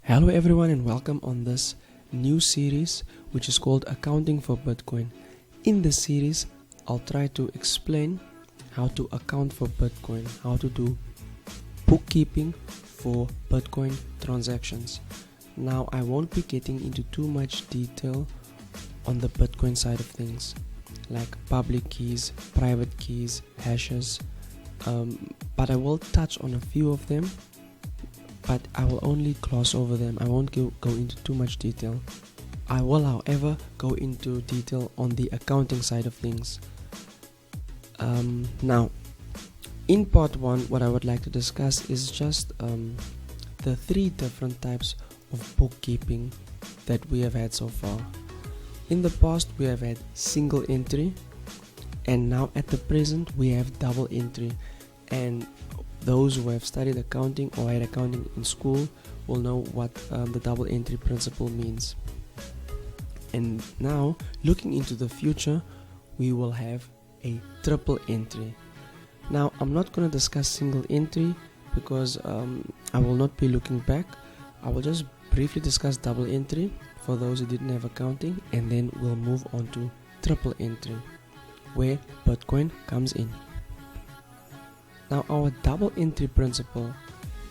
Hello everyone and welcome on this new series which is called Accounting for Bitcoin. In this series I'll try to explain how to account for Bitcoin, how to do bookkeeping for Bitcoin transactions. Now I won't be getting into too much detail on the Bitcoin side of things like public keys, private keys, hashes, but I will touch on a few of them, but I will only gloss over them. I won't go into too much detail. I will however go into detail on the accounting side of things. Now in part 1 what I would like to discuss is just the 3 different types of bookkeeping that we have had so far. In the past we have had single entry, and now at the present we have double entry, and those who have studied accounting or had accounting in school will know what the double entry principle means. And now looking into the future, we will have a triple entry. Now I'm not going to discuss single entry because I will not be looking back. I will just briefly discuss double entry for those who didn't have accounting, and then we'll move on to triple entry where Bitcoin comes in. Now our double entry principle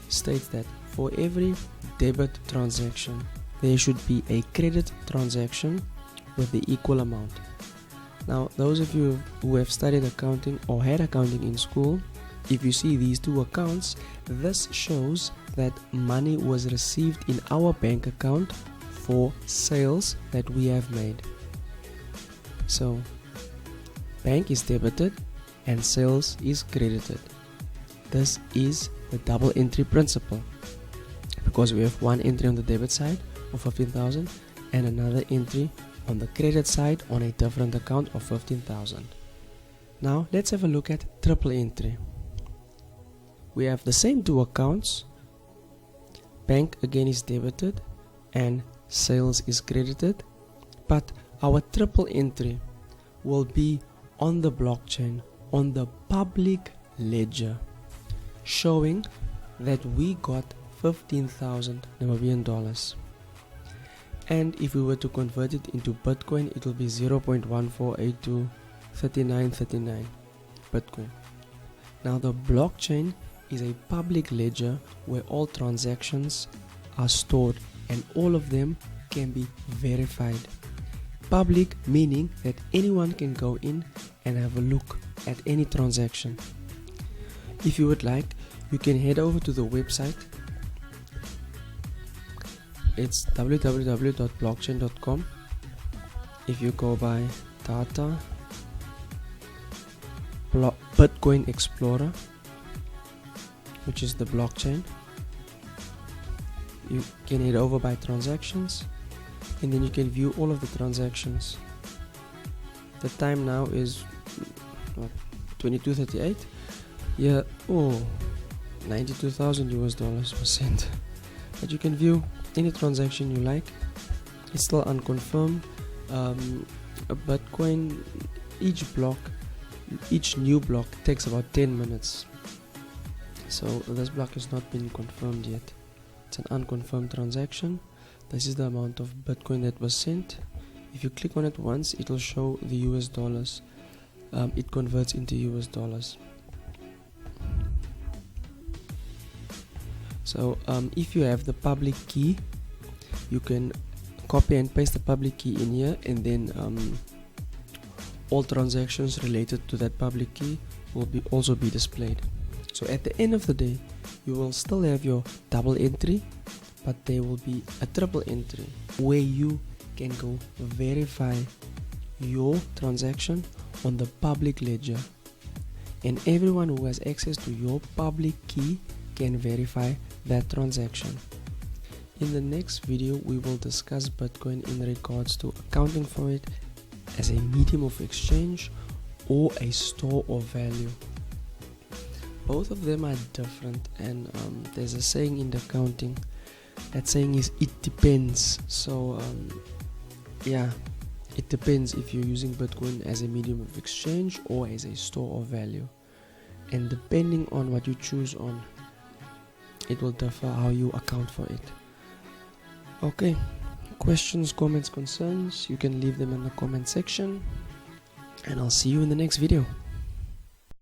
states that for every debit transaction there should be a credit transaction with the equal amount. Now those of you who have studied accounting or had accounting in school, if you see these two accounts, this shows that money was received in our bank account for sales that we have made. So bank is debited and sales is credited. This is the double entry principle because we have one entry on the debit side of 15,000 and another entry on the credit side on a different account of 15,000. Now let's have a look at triple entry. We have the same two accounts. Bank again is debited and sales is credited, but our triple entry will be on the blockchain, on the public ledger, showing that we got 15,000 Namibian dollars. And if we were to convert it into Bitcoin, it will be 0.14823939 Bitcoin. Now the blockchain is a public ledger where all transactions are stored and all of them can be verified. Public meaning that anyone can go in and have a look at any transaction. If you would like, you can head over to the website. It's www.blockchain.com. If you go by data Bitcoin Explorer, which is the blockchain, you can head over by transactions, and then you can view all of the transactions. The time now is 22:38. Yeah, oh, 92,000 US dollars was sent. But you can view any transaction you like. It's still unconfirmed. A Bitcoin, each new block takes about 10 minutes. So this block has not been confirmed yet. It's an unconfirmed transaction. This is the amount of Bitcoin that was sent. If you click on it once, it will show the US dollars. It converts into US dollars. So if you have the public key, you can copy and paste the public key in here, and then all transactions related to that public key will also be displayed. So at the end of the day, you will still have your double entry, but there will be a triple entry where you can go verify your transaction on the public ledger, and everyone who has access to your public key can verify that transaction. In the next video we will discuss Bitcoin in regards to accounting for it as a medium of exchange or a store of value. Both of them are different, and there's a saying in the accounting. That saying is it depends. So yeah, it depends if you're using Bitcoin as a medium of exchange or as a store of value, and depending on what you choose on, it will differ how you account for it. Okay, questions, comments, concerns, you can leave them in the comment section, and I'll see you in the next video.